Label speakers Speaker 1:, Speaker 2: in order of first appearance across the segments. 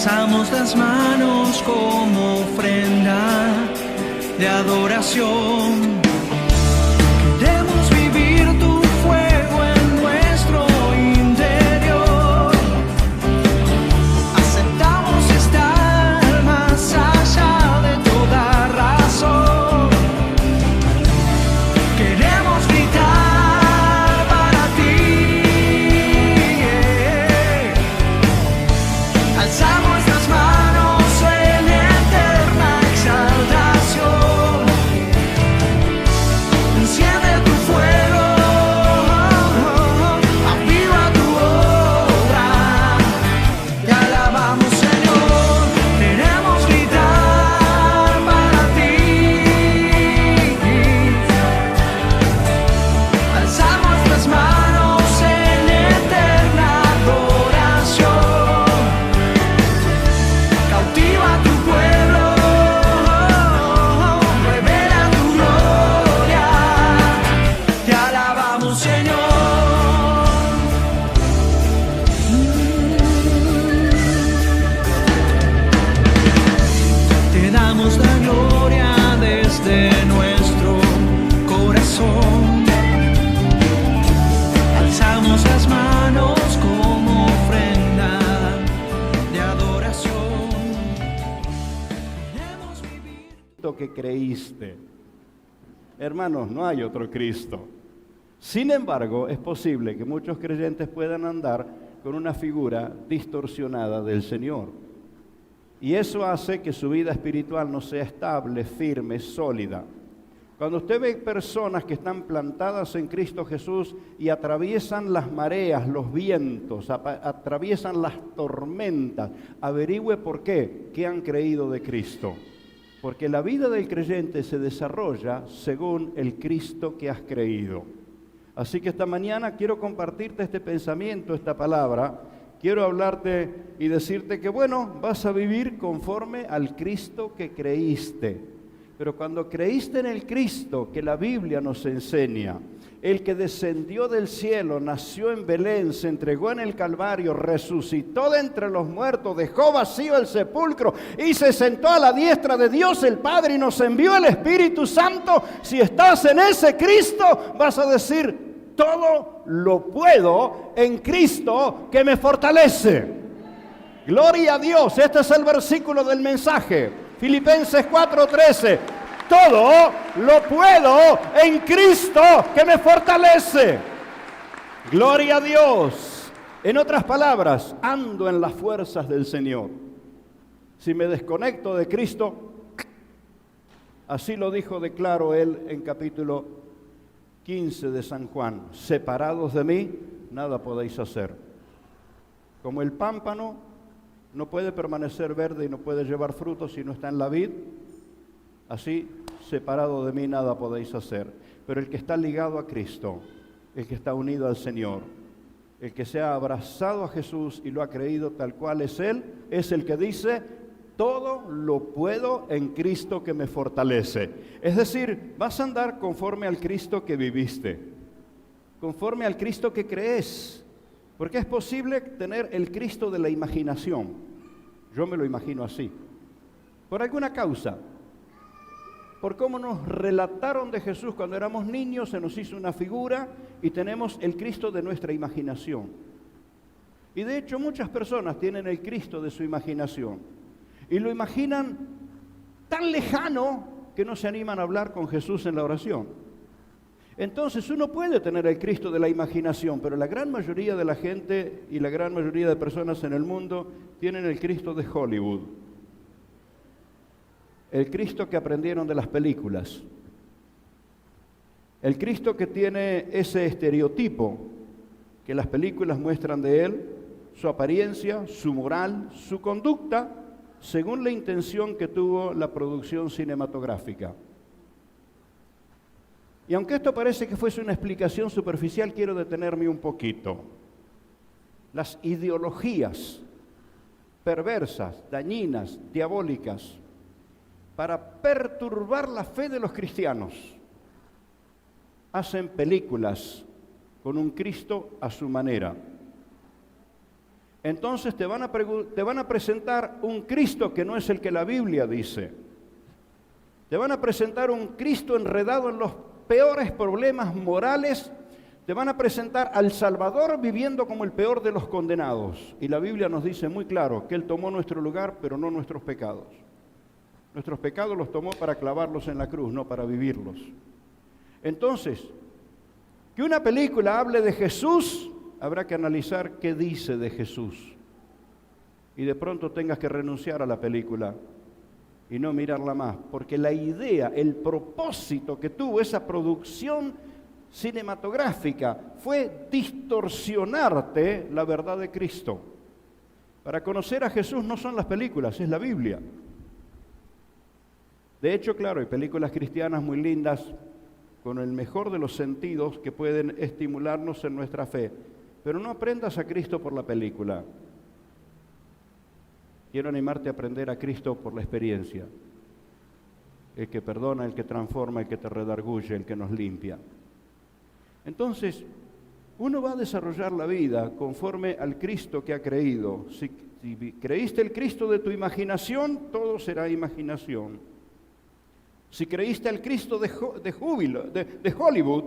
Speaker 1: Alzamos las manos como ofrenda de adoración. Queremos vivir tu fuego en nuestro interior. Aceptamos estar más allá de toda razón. Queremos gritar para ti. Alzamos las manos en eterna exaltación. Enciende tu fuego, aviva tu obra. Te alabamos, Señor. Queremos gritar para ti. Alzamos las manos en eterna adoración. Cautiva tu pueblo, revela tu gloria. Te alabamos, Señor. Te damos la gloria desde nuestro corazón. Alzamos las manos como ofrenda de adoración. Queremos vivir.
Speaker 2: Cristo que creíste. Hermanos, no hay otro Cristo. Sin embargo, es posible que muchos creyentes puedan andar con una figura distorsionada del Señor. Y eso hace que su vida espiritual no sea estable, firme, sólida. Cuando usted ve personas que están plantadas en Cristo Jesús y atraviesan las mareas, los vientos, atraviesan las tormentas, averigüe por qué, qué han creído de Cristo. Porque la vida del creyente se desarrolla según el Cristo que has creído. Así que esta mañana quiero compartirte este pensamiento, esta palabra. Quiero hablarte y decirte que, bueno, vas a vivir conforme al Cristo que creíste. Pero cuando creíste en el Cristo que la Biblia nos enseña, el que descendió del cielo, nació en Belén, se entregó en el Calvario, resucitó de entre los muertos, dejó vacío el sepulcro y se sentó a la diestra de Dios el Padre y nos envió el Espíritu Santo. Si estás en ese Cristo, vas a decir: todo lo puedo en Cristo que me fortalece. Gloria a Dios. Este es el versículo del mensaje. Filipenses 4:13. Todo lo puedo en Cristo que me fortalece. Gloria a Dios. En otras palabras, ando en las fuerzas del Señor. Si me desconecto de Cristo, así lo dijo de claro él en capítulo 15 de San Juan: separados de mí, nada podéis hacer. Como el pámpano no puede permanecer verde y no puede llevar frutos si no está en la vid, así, separado de mí, nada podéis hacer. Pero el que está ligado a Cristo, el que está unido al Señor, el que se ha abrazado a Jesús y lo ha creído tal cual es Él, es el que dice: todo lo puedo en Cristo que me fortalece. Es decir, vas a andar conforme al Cristo que viviste, conforme al Cristo que crees. Porque es posible tener el Cristo de la imaginación. Yo me lo imagino así. Por alguna causa. Por cómo nos relataron de Jesús cuando éramos niños, se nos hizo una figura y tenemos el Cristo de nuestra imaginación. Y de hecho muchas personas tienen el Cristo de su imaginación. Y lo imaginan tan lejano que no se animan a hablar con Jesús en la oración. Entonces uno puede tener el Cristo de la imaginación, pero la gran mayoría de la gente y la gran mayoría de personas en el mundo tienen el Cristo de Hollywood. El Cristo que aprendieron de las películas. El Cristo que tiene ese estereotipo que las películas muestran de él, su apariencia, su moral, su conducta, según la intención que tuvo la producción cinematográfica. Y aunque esto parece que fuese una explicación superficial, quiero detenerme un poquito. Las ideologías perversas, dañinas, diabólicas, para perturbar la fe de los cristianos, hacen películas con un Cristo a su manera. Entonces te van a presentar un Cristo que no es el que la Biblia dice. Te van a presentar un Cristo enredado en los peores problemas morales. Te van a presentar al Salvador viviendo como el peor de los condenados. Y la Biblia nos dice muy claro que Él tomó nuestro lugar, pero no nuestros pecados. Nuestros pecados los tomó para clavarlos en la cruz, no para vivirlos. Entonces, que una película hable de Jesús, habrá que analizar qué dice de Jesús. Y de pronto tengas que renunciar a la película y no mirarla más, porque la idea, el propósito que tuvo esa producción cinematográfica fue distorsionarte la verdad de Cristo. Para conocer a Jesús no son las películas, es la Biblia. De hecho, claro, hay películas cristianas muy lindas, con el mejor de los sentidos que pueden estimularnos en nuestra fe. Pero no aprendas a Cristo por la película. Quiero animarte a aprender a Cristo por la experiencia. El que perdona, el que transforma, el que te redarguye, el que nos limpia. Entonces, uno va a desarrollar la vida conforme al Cristo que ha creído. Si creíste el Cristo de tu imaginación, todo será imaginación. Si creíste al Cristo de Hollywood,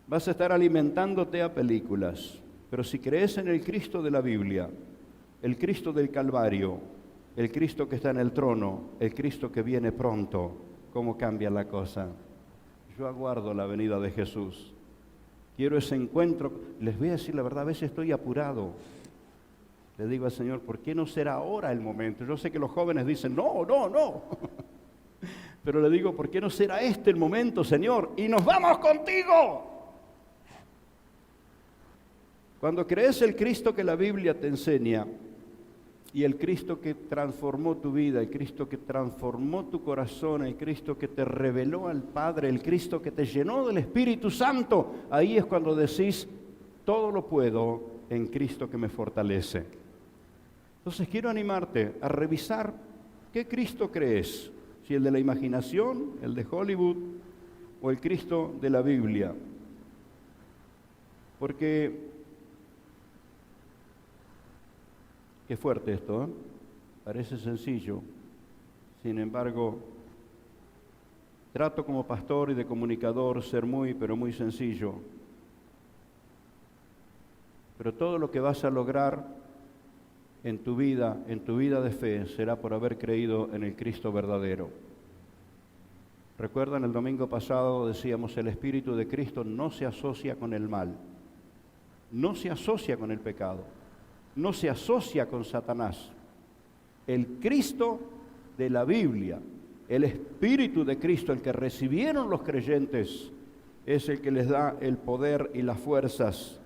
Speaker 2: vas a estar alimentándote a películas. Pero si crees en el Cristo de la Biblia, el Cristo del Calvario, el Cristo que está en el trono, el Cristo que viene pronto, ¿cómo cambia la cosa? Yo aguardo la venida de Jesús. Quiero ese encuentro. Les voy a decir la verdad, a veces estoy apurado. Le digo al Señor, ¿por qué no será ahora el momento? Yo sé que los jóvenes dicen, no. Pero le digo, ¿por qué no será este el momento, Señor? ¡Y nos vamos contigo! Cuando crees el Cristo que la Biblia te enseña, y el Cristo que transformó tu vida, el Cristo que transformó tu corazón, el Cristo que te reveló al Padre, el Cristo que te llenó del Espíritu Santo, ahí es cuando decís, todo lo puedo en Cristo que me fortalece. Entonces quiero animarte a revisar qué Cristo crees. Si el de la imaginación, el de Hollywood o el Cristo de la Biblia. Porque, qué fuerte esto, ¿eh? Parece sencillo. Sin embargo, trato como pastor y de comunicador ser pero muy sencillo. Pero todo lo que vas a lograr en tu vida de fe, será por haber creído en el Cristo verdadero. Recuerdan, el domingo pasado decíamos, el Espíritu de Cristo no se asocia con el mal, no se asocia con el pecado, no se asocia con Satanás. El Cristo de la Biblia, el Espíritu de Cristo, el que recibieron los creyentes, es el que les da el poder y las fuerzas.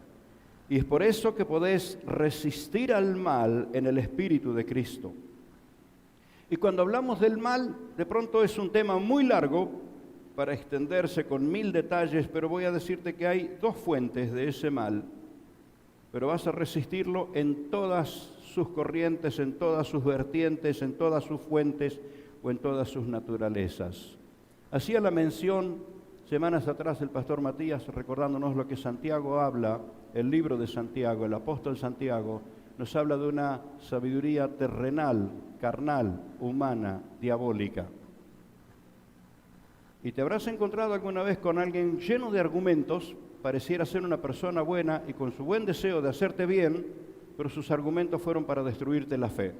Speaker 2: Y es por eso que podés resistir al mal en el Espíritu de Cristo. Y cuando hablamos del mal, de pronto es un tema muy largo para extenderse con 1000 detalles, pero voy a decirte que hay 2 fuentes de ese mal, pero vas a resistirlo en todas sus corrientes, en todas sus vertientes, en todas sus fuentes o en todas sus naturalezas. Hacía la mención semanas atrás el pastor Matías, recordándonos lo que Santiago habla, el libro de Santiago, el apóstol Santiago, nos habla de una sabiduría terrenal, carnal, humana, diabólica. Y te habrás encontrado alguna vez con alguien lleno de argumentos, pareciera ser una persona buena y con su buen deseo de hacerte bien, pero sus argumentos fueron para destruirte la fe.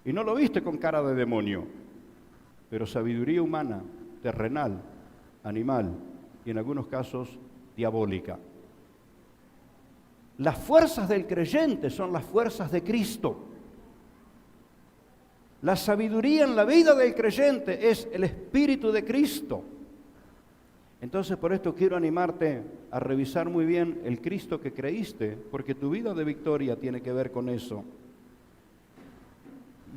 Speaker 2: Y no lo viste con cara de demonio, pero sabiduría humana, terrenal, animal y en algunos casos diabólica. Las fuerzas del creyente son las fuerzas de Cristo. La sabiduría en la vida del creyente es el Espíritu de Cristo. Entonces, por esto quiero animarte a revisar muy bien el Cristo que creíste, porque tu vida de victoria tiene que ver con eso.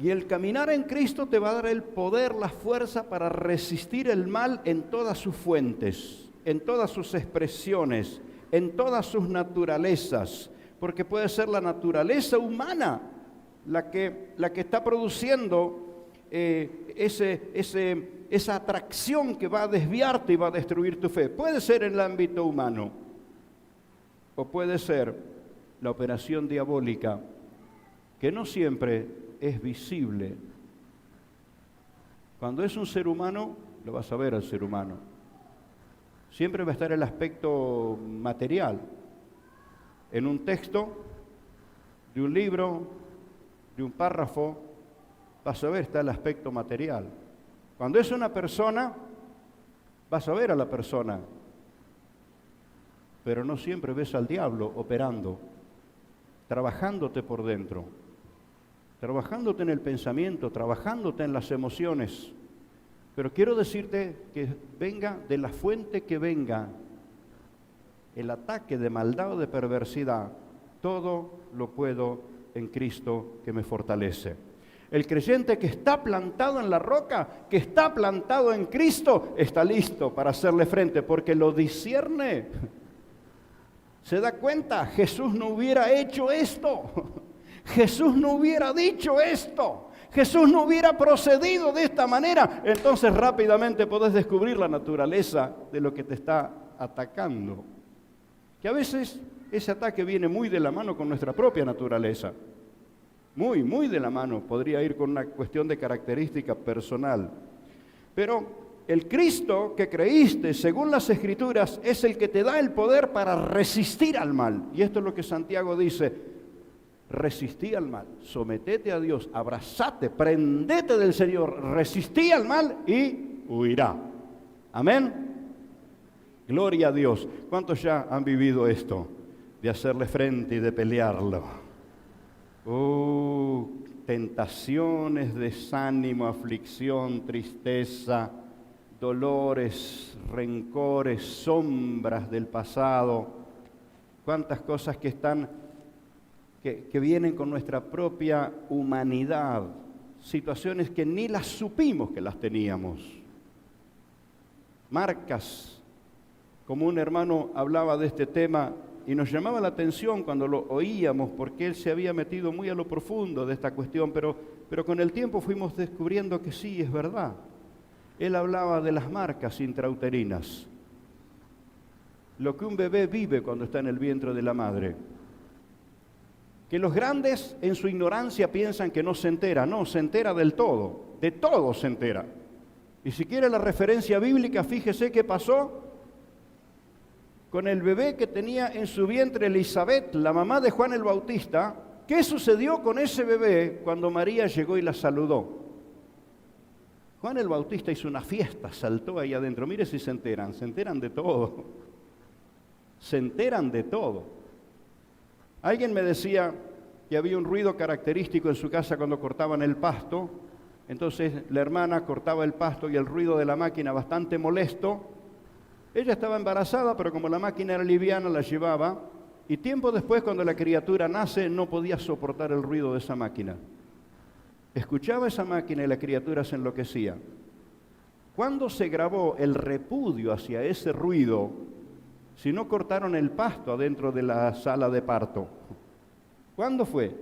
Speaker 2: Y el caminar en Cristo te va a dar el poder, la fuerza para resistir el mal en todas sus fuentes, en todas sus expresiones, en todas sus naturalezas, porque puede ser la naturaleza humana la que está produciendo esa atracción que va a desviarte y va a destruir tu fe. Puede ser en el ámbito humano. o puede ser la operación diabólica, que no siempre es visible. Cuando es un ser humano, lo vas a ver al ser humano. Siempre va a estar el aspecto material. En un texto, de un libro, de un párrafo, vas a ver, está el aspecto material. Cuando es una persona, vas a ver a la persona, pero no siempre ves al diablo operando, trabajándote por dentro, trabajándote en el pensamiento, trabajándote en las emociones. Pero quiero decirte que venga de la fuente que venga el ataque de maldad o de perversidad, todo lo puedo en Cristo que me fortalece. El creyente que está plantado en la roca, que está plantado en Cristo, está listo para hacerle frente porque lo discierne. Se da cuenta, Jesús no hubiera hecho esto. Jesús no hubiera dicho esto. Jesús no hubiera procedido de esta manera. Entonces rápidamente podés descubrir la naturaleza de lo que te está atacando. Que a veces ese ataque viene muy de la mano con nuestra propia naturaleza. Muy de la mano. Podría ir con una cuestión de característica personal. Pero el Cristo que creíste, según las Escrituras, es el que te da el poder para resistir al mal. Y esto es lo que Santiago dice: resistí al mal, sometete a Dios, abrazate, prendete del Señor, resistí al mal y huirá. Amén. Gloria a Dios. ¿Cuántos ya han vivido esto? De hacerle frente y de pelearlo. Tentaciones, desánimo, aflicción, tristeza, dolores, rencores, sombras del pasado. Cuántas cosas que están, que vienen con nuestra propia humanidad. Situaciones que ni las supimos que las teníamos. Marcas. Como un hermano hablaba de este tema y nos llamaba la atención cuando lo oíamos, porque él se había metido muy a lo profundo de esta cuestión, pero con el tiempo fuimos descubriendo que sí, es verdad. Él hablaba de las marcas intrauterinas, lo que un bebé vive cuando está en el vientre de la madre. Que los grandes en su ignorancia piensan que no se entera. No, se entera del todo, de todo se entera. Y si quiere la referencia bíblica, fíjese qué pasó con el bebé que tenía en su vientre Elizabeth, la mamá de Juan el Bautista. ¿Qué sucedió con ese bebé cuando María llegó y la saludó? Juan el Bautista hizo una fiesta, saltó ahí adentro. Mire si se enteran de todo. Se enteran de todo. Alguien me decía que había un ruido característico en su casa cuando cortaban el pasto. Entonces la hermana cortaba el pasto y el ruido de la máquina bastante molesto. Ella estaba embarazada, pero como la máquina era liviana, la llevaba. Y tiempo después, cuando la criatura nace, no podía soportar el ruido de esa máquina. Escuchaba esa máquina y la criatura se enloquecía. ¿Cuándo se grabó el repudio hacia ese ruido si no cortaron el pasto adentro de la sala de parto? ¿Cuándo fue?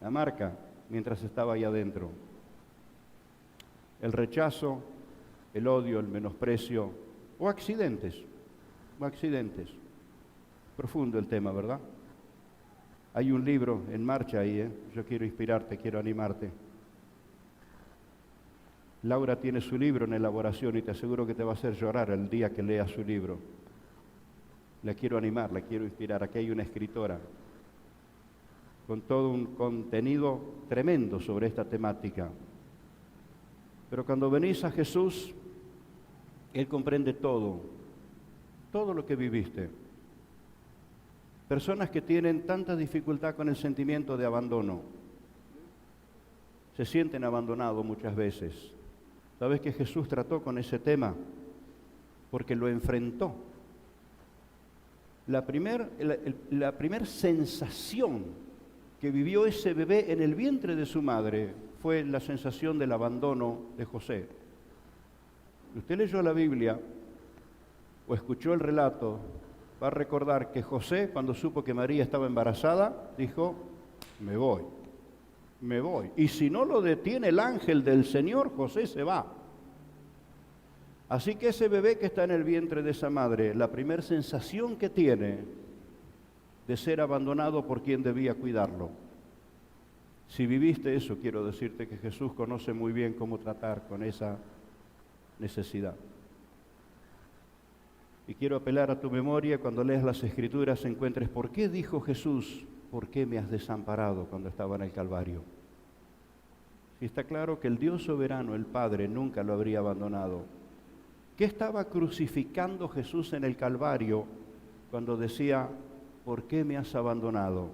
Speaker 2: La marca, mientras estaba ahí adentro. El rechazo, el odio, el menosprecio, o accidentes. Profundo el tema, ¿verdad? Hay un libro en marcha ahí, Yo quiero inspirarte, quiero animarte. Laura tiene su libro en elaboración y te aseguro que te va a hacer llorar el día que leas su libro. La quiero animar, la quiero inspirar. Aquí hay una escritora con todo un contenido tremendo sobre esta temática. Pero cuando venís a Jesús, Él comprende todo lo que viviste. Personas que tienen tanta dificultad con el sentimiento de abandono, se sienten abandonados muchas veces. ¿Sabes que Jesús trató con ese tema? Porque lo enfrentó. La primer sensación que vivió ese bebé en el vientre de su madre fue la sensación del abandono de José. Usted leyó la Biblia o escuchó el relato, va a recordar que José, cuando supo que María estaba embarazada, dijo: me voy. Y si no lo detiene el ángel del Señor, José se va. Así que ese bebé que está en el vientre de esa madre, la primera sensación que tiene de ser abandonado por quien debía cuidarlo. Si viviste eso, quiero decirte que Jesús conoce muy bien cómo tratar con esa necesidad. Y quiero apelar a tu memoria cuando leas las Escrituras, encuentres por qué dijo Jesús, ¿por qué me has desamparado cuando estaba en el Calvario? Si está claro que el Dios soberano, el Padre, nunca lo habría abandonado. ¿Qué estaba crucificando Jesús en el Calvario cuando decía, ¿por qué me has abandonado?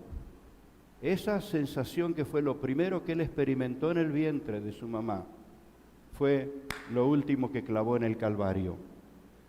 Speaker 2: Esa sensación que fue lo primero que él experimentó en el vientre de su mamá, fue lo último que clavó en el Calvario.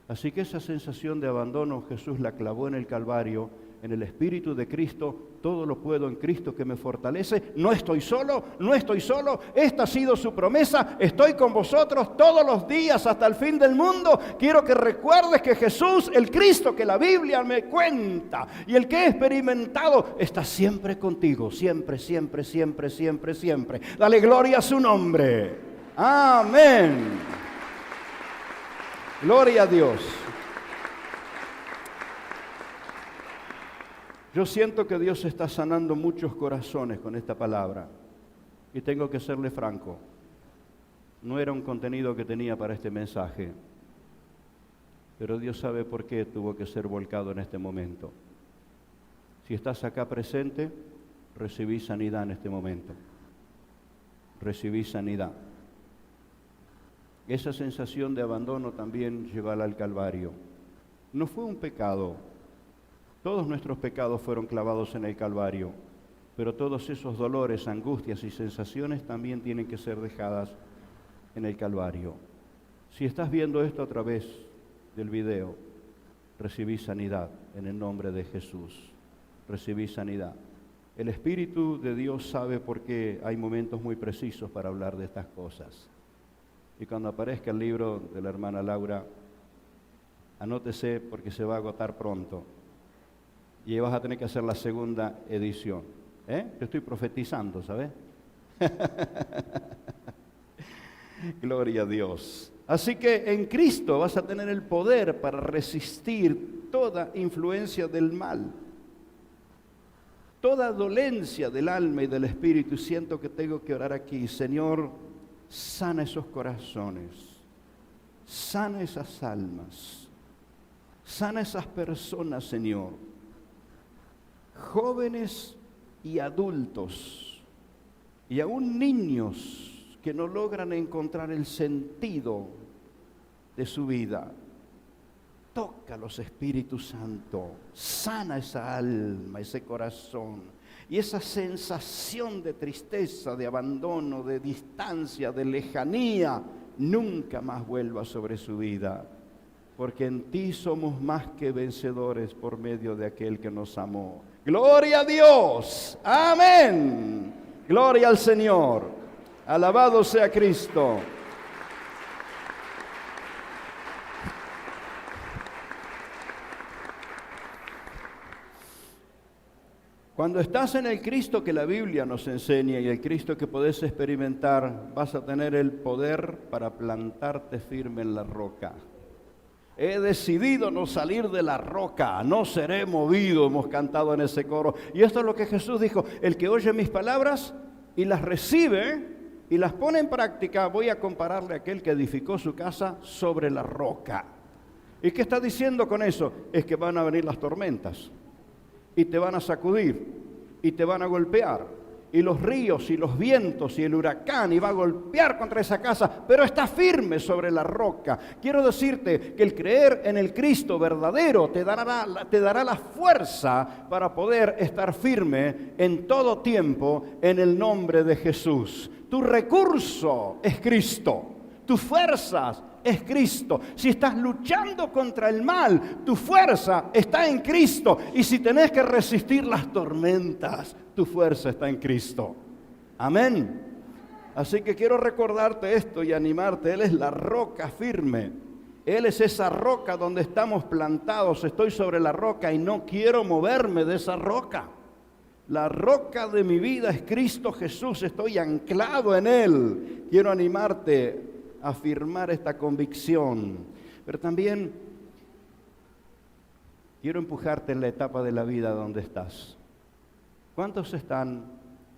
Speaker 2: Así que esa sensación de abandono Jesús la clavó en el Calvario, en el Espíritu de Cristo. Todo lo puedo en Cristo que me fortalece. No estoy solo, no estoy solo. Esta ha sido su promesa. Estoy con vosotros todos los días hasta el fin del mundo. Quiero que recuerdes que Jesús, el Cristo que la Biblia me cuenta y el que he experimentado, está siempre contigo. Siempre, siempre, siempre, siempre, siempre. Dale gloria a su nombre. Amén. Gloria a Dios. Yo siento que Dios está sanando muchos corazones con esta palabra. Y tengo que serle franco. No era un contenido que tenía para este mensaje. Pero Dios sabe por qué tuvo que ser volcado en este momento. Si estás acá presente, recibí sanidad en este momento. Recibí sanidad. Esa sensación de abandono también llévala al Calvario. No fue un pecado. Todos nuestros pecados fueron clavados en el Calvario, pero todos esos dolores, angustias y sensaciones también tienen que ser dejadas en el Calvario. Si estás viendo esto a través del video, recibí sanidad en el nombre de Jesús. Recibí sanidad. El Espíritu de Dios sabe por qué hay momentos muy precisos para hablar de estas cosas. Y cuando aparezca el libro de la hermana Laura, anótese porque se va a agotar pronto. Y vas a tener que hacer la segunda edición. Te estoy profetizando, ¿sabes? Gloria a Dios. Así que en Cristo vas a tener el poder para resistir toda influencia del mal, toda dolencia del alma y del espíritu. Y siento que tengo que orar aquí. Señor, sana esos corazones, sana esas almas, sana esas personas, Señor. Jóvenes y adultos, y aún niños que no logran encontrar el sentido de su vida. Tócalos, Espíritu Santo, sana esa alma, ese corazón, y esa sensación de tristeza, de abandono, de distancia, de lejanía, nunca más vuelva sobre su vida, porque en ti somos más que vencedores por medio de aquel que nos amó. Gloria a Dios. Amén. Gloria al Señor. Alabado sea Cristo. Cuando estás en el Cristo que la Biblia nos enseña y el Cristo que podés experimentar, vas a tener el poder para plantarte firme en la roca. He decidido no salir de la roca, no seré movido, hemos cantado en ese coro. Y esto es lo que Jesús dijo: el que oye mis palabras y las recibe y las pone en práctica, voy a compararle a aquel que edificó su casa sobre la roca. ¿Y qué está diciendo con eso? Es que van a venir las tormentas y te van a sacudir y te van a golpear. Y los ríos y los vientos y el huracán, y va a golpear contra esa casa, pero está firme sobre la roca. Quiero decirte que el creer en el Cristo verdadero te dará la fuerza para poder estar firme en todo tiempo en el nombre de Jesús. Tu recurso es Cristo, tus fuerzas es Cristo. Si estás luchando contra el mal, tu fuerza está en Cristo. Y si tenés que resistir las tormentas, tu fuerza está en Cristo. Amén. Así que quiero recordarte esto y animarte. Él es la roca firme. Él es esa roca donde estamos plantados. Estoy sobre la roca y no quiero moverme de esa roca. La roca de mi vida es Cristo Jesús. Estoy anclado en Él. Quiero animarte a afirmar esta convicción. Pero también quiero empujarte en la etapa de la vida donde estás. ¿Cuántos están,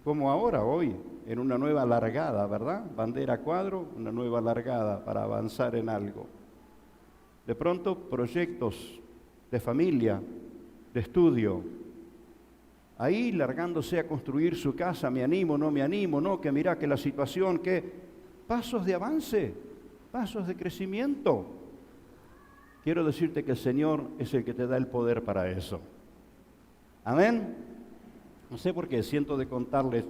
Speaker 2: como ahora, hoy, en una nueva largada, verdad? Bandera a cuadro, una nueva largada para avanzar en algo. De pronto, proyectos de familia, de estudio, ahí largándose a construir su casa, me animo, no, que mira que la situación, que pasos de avance, pasos de crecimiento. Quiero decirte que el Señor es el que te da el poder para eso. Amén. No sé por qué, siento de contarles.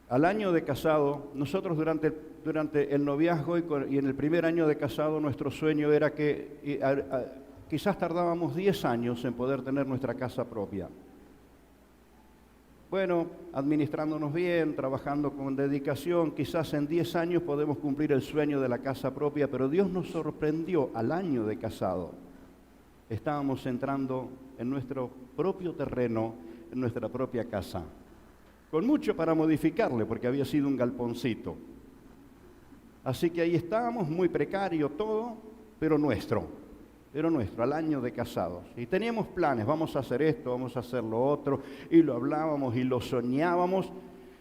Speaker 2: Al año de casado, nosotros durante el noviazgo y en el primer año de casado, nuestro sueño era que quizás tardábamos 10 años en poder tener nuestra casa propia. Bueno, administrándonos bien, trabajando con dedicación, quizás en 10 años podemos cumplir el sueño de la casa propia, pero Dios nos sorprendió al año de casado. Estábamos entrando en nuestro propio terreno, en nuestra propia casa, con mucho para modificarle, porque había sido un galponcito. Así que ahí estábamos, muy precario todo, pero nuestro, al año de casados. Y teníamos planes, vamos a hacer esto, vamos a hacer lo otro, y lo hablábamos y lo soñábamos,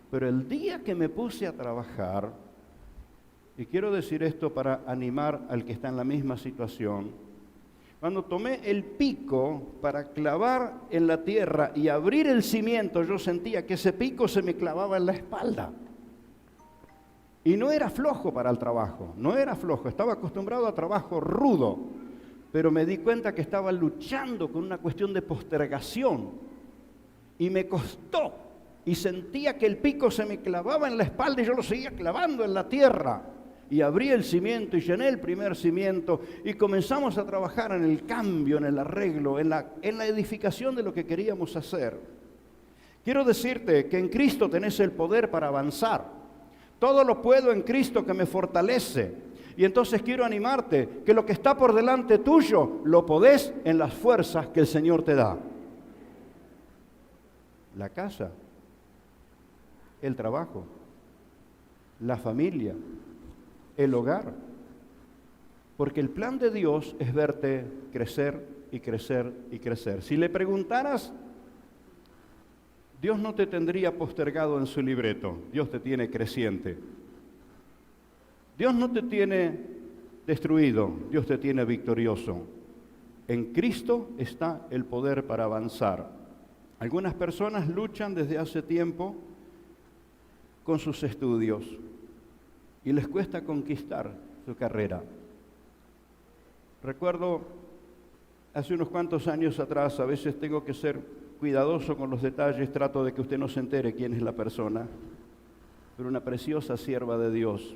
Speaker 2: pero el día que me puse a trabajar, y quiero decir esto para animar al que está en la misma situación, cuando tomé el pico para clavar en la tierra y abrir el cimiento, yo sentía que ese pico se me clavaba en la espalda. Y no era flojo para el trabajo, no era flojo, estaba acostumbrado a trabajo rudo, pero me di cuenta que estaba luchando con una cuestión de postergación y me costó y sentía que el pico se me clavaba en la espalda y yo lo seguía clavando en la tierra. Y abrí el cimiento y llené el primer cimiento y comenzamos a trabajar en el cambio, en el arreglo, en la edificación de lo que queríamos hacer. Quiero decirte que en Cristo tenés el poder para avanzar. Todo lo puedo en Cristo que me fortalece. Y entonces quiero animarte que lo que está por delante tuyo lo podés en las fuerzas que el Señor te da. La casa, el trabajo, la familia, el hogar. Porque el plan de Dios es verte crecer y crecer y crecer. Si le preguntaras, Dios no te tendría postergado en su libreto. Dios te tiene creciente. Dios no te tiene destruido, Dios te tiene victorioso. En Cristo está el poder para avanzar. Algunas personas luchan desde hace tiempo con sus estudios y les cuesta conquistar su carrera. Recuerdo hace unos cuantos años atrás, a veces tengo que ser cuidadoso con los detalles, trato de que usted no se entere quién es la persona, pero una preciosa sierva de Dios.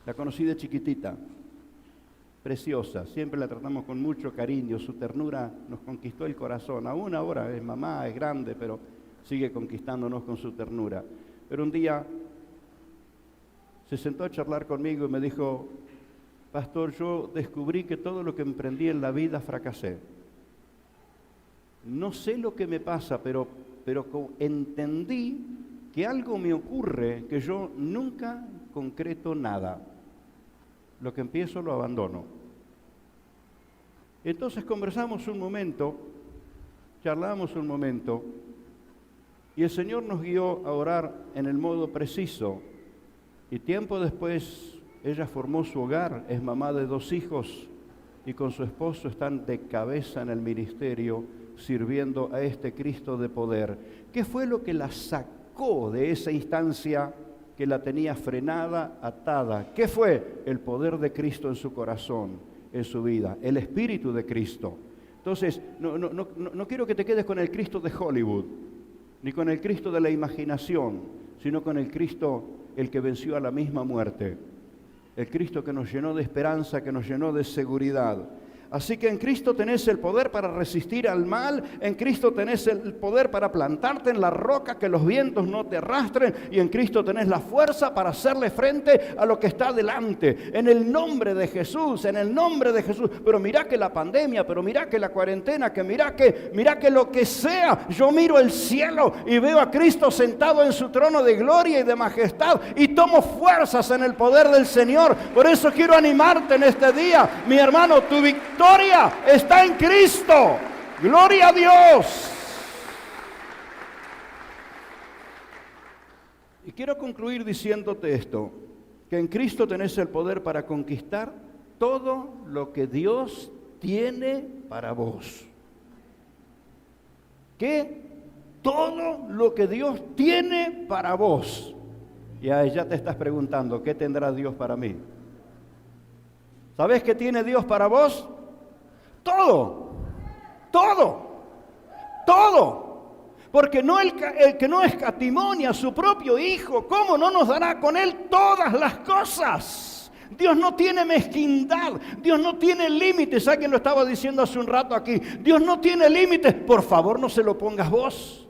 Speaker 2: La conocí de chiquitita, preciosa, siempre la tratamos con mucho cariño, su ternura nos conquistó el corazón, aún ahora es mamá, es grande, pero sigue conquistándonos con su ternura. Pero un día se sentó a charlar conmigo y me dijo, pastor, yo descubrí que todo lo que emprendí en la vida fracasé. No sé lo que me pasa, pero entendí que algo me ocurre que yo nunca concreto nada. Lo que empiezo lo abandono. Entonces conversamos un momento, charlamos un momento, y el Señor nos guió a orar en el modo preciso. Y tiempo después ella formó su hogar, es mamá de 2 hijos, y con su esposo están de cabeza en el ministerio, sirviendo a este Cristo de poder. ¿Qué fue lo que la sacó de esa instancia que la tenía frenada, atada? ¿Qué fue? El poder de Cristo en su corazón, en su vida, el Espíritu de Cristo. Entonces, no quiero que te quedes con el Cristo de Hollywood, ni con el Cristo de la imaginación, sino con el Cristo, el que venció a la misma muerte, el Cristo que nos llenó de esperanza, que nos llenó de seguridad. Así que en Cristo tenés el poder para resistir al mal, en Cristo tenés el poder para plantarte en la roca, que los vientos no te arrastren, y en Cristo tenés la fuerza para hacerle frente a lo que está delante. En el nombre de Jesús, en el nombre de Jesús. Pero mirá que la pandemia, pero mirá que la cuarentena, que mirá que lo que sea, yo miro el cielo y veo a Cristo sentado en su trono de gloria y de majestad, y tomo fuerzas en el poder del Señor. Por eso quiero animarte en este día, mi hermano, tu victoria victoria está en Cristo. ¡Gloria a Dios! Y quiero concluir diciéndote esto, que en Cristo tenés el poder para conquistar todo lo que Dios tiene para vos. ¿Qué? Todo lo que Dios tiene para vos. Y ahí ya te estás preguntando, ¿qué tendrá Dios para mí? ¿Sabés qué tiene Dios para vos? Todo, todo, todo. Porque no el que no escatimonia a su propio Hijo, ¿cómo no nos dará con Él todas las cosas? Dios no tiene mezquindad, Dios no tiene límites. ¿Sabe quién lo estaba diciendo hace un rato aquí? Dios no tiene límites, por favor no se lo pongas vos.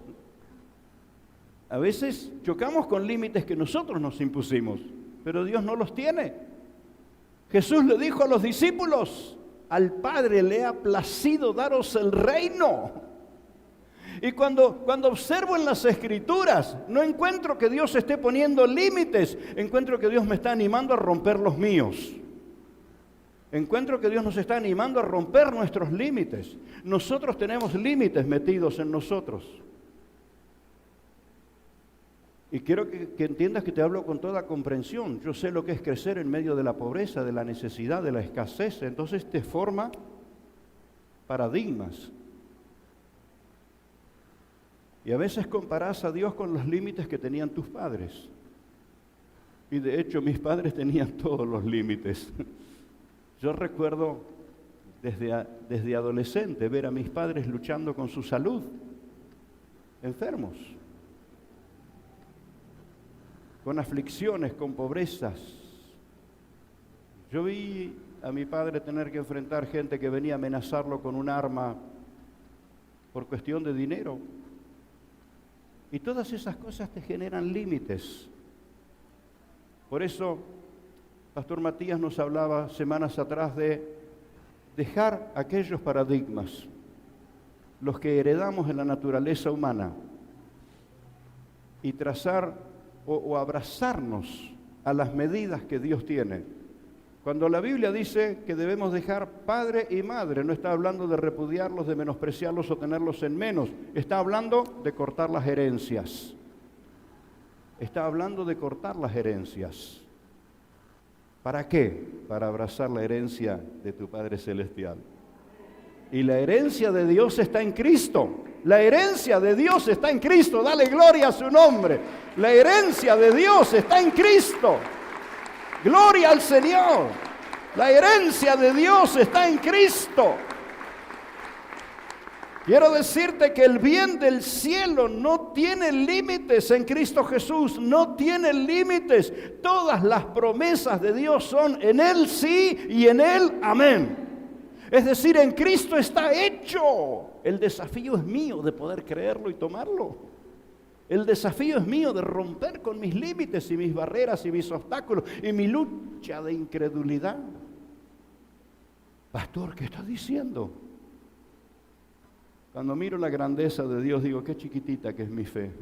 Speaker 2: A veces chocamos con límites que nosotros nos impusimos, pero Dios no los tiene. Jesús le dijo a los discípulos, al Padre le ha placido daros el reino. Y cuando observo en las Escrituras, no encuentro que Dios esté poniendo límites, encuentro que Dios me está animando a romper los míos. Encuentro que Dios nos está animando a romper nuestros límites. Nosotros tenemos límites metidos en nosotros. Y quiero que entiendas que te hablo con toda comprensión. Yo sé lo que es crecer en medio de la pobreza, de la necesidad, de la escasez. Entonces te forma paradigmas. Y a veces comparás a Dios con los límites que tenían tus padres. Y de hecho mis padres tenían todos los límites. Yo recuerdo desde adolescente ver a mis padres luchando con su salud, enfermos, con aflicciones, con pobrezas. Yo vi a mi padre tener que enfrentar gente que venía a amenazarlo con un arma por cuestión de dinero. Y todas esas cosas te generan límites. Por eso, Pastor Matías nos hablaba semanas atrás de dejar aquellos paradigmas, los que heredamos en la naturaleza humana, y trazar o abrazarnos a las medidas que Dios tiene. Cuando la Biblia dice que debemos dejar padre y madre, no está hablando de repudiarlos, de menospreciarlos o tenerlos en menos. Está hablando de cortar las herencias. Está hablando de cortar las herencias. ¿Para qué? Para abrazar la herencia de tu Padre Celestial. Y la herencia de Dios está en Cristo. La herencia de Dios está en Cristo. Dale gloria a su nombre. La herencia de Dios está en Cristo. ¡Gloria al Señor! La herencia de Dios está en Cristo. Quiero decirte que el bien del cielo no tiene límites en Cristo Jesús, no tiene límites. Todas las promesas de Dios son en Él sí y en Él amén. Es decir, en Cristo está hecho. El desafío es mío de poder creerlo y tomarlo. El desafío es mío de romper con mis límites y mis barreras y mis obstáculos y mi lucha de incredulidad. Pastor, ¿qué estás diciendo? Cuando miro la grandeza de Dios, digo, qué chiquitita que es mi fe.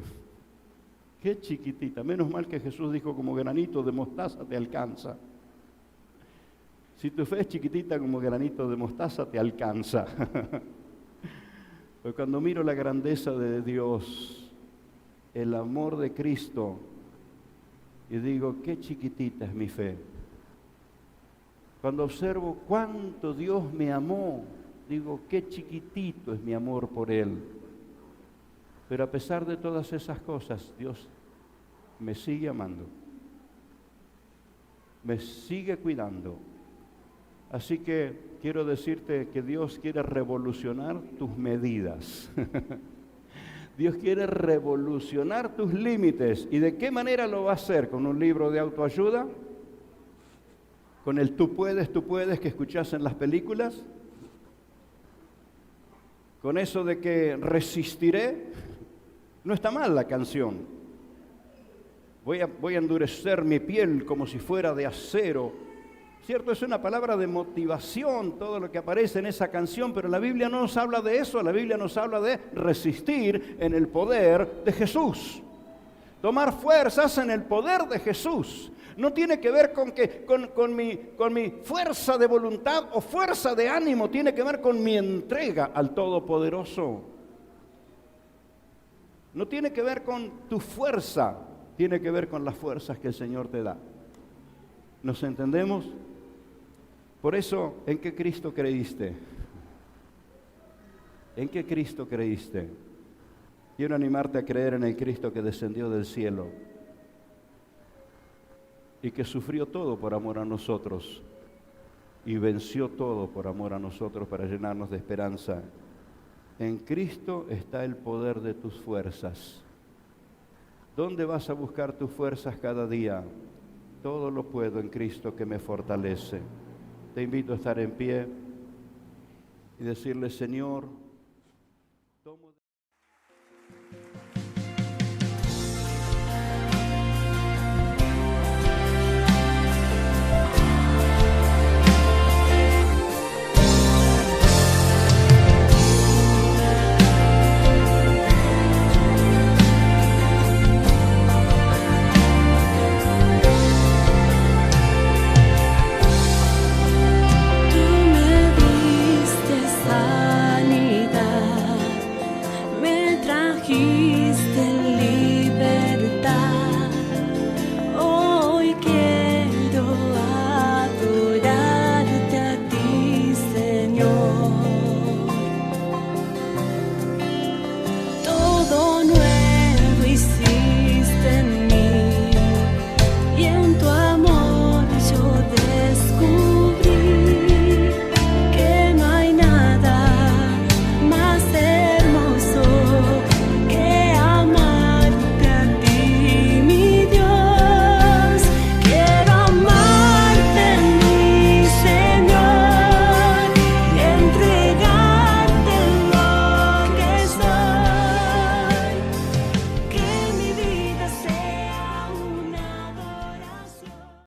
Speaker 2: Qué chiquitita. Menos mal que Jesús dijo, como granito de mostaza te alcanza. Si tu fe es chiquitita como granito de mostaza, te alcanza. Pero cuando miro la grandeza de Dios, el amor de Cristo, y digo, qué chiquitita es mi fe. Cuando observo cuánto Dios me amó, digo, qué chiquitito es mi amor por Él. Pero a pesar de todas esas cosas, Dios me sigue amando, me sigue cuidando. Así que quiero decirte que Dios quiere revolucionar tus medidas. Dios quiere revolucionar tus límites. ¿Y de qué manera lo va a hacer? ¿Con un libro de autoayuda? ¿Con el tú puedes que escuchás en las películas? ¿Con eso de que resistiré? No está mal la canción. Voy a endurecer mi piel como si fuera de acero. Cierto, es una palabra de motivación todo lo que aparece en esa canción, pero la Biblia no nos habla de eso, la Biblia nos habla de resistir en el poder de Jesús. Tomar fuerzas en el poder de Jesús. No tiene que ver con mi fuerza de voluntad o fuerza de ánimo. Tiene que ver con mi entrega al Todopoderoso. No tiene que ver con tu fuerza. Tiene que ver con las fuerzas que el Señor te da. ¿Nos entendemos? Por eso, ¿en qué Cristo creíste? ¿En qué Cristo creíste? Quiero animarte a creer en el Cristo que descendió del cielo y que sufrió todo por amor a nosotros y venció todo por amor a nosotros para llenarnos de esperanza. En Cristo está el poder de tus fuerzas. ¿Dónde vas a buscar tus fuerzas cada día? Todo lo puedo en Cristo que me fortalece. Te invito a estar en pie y decirle: Señor,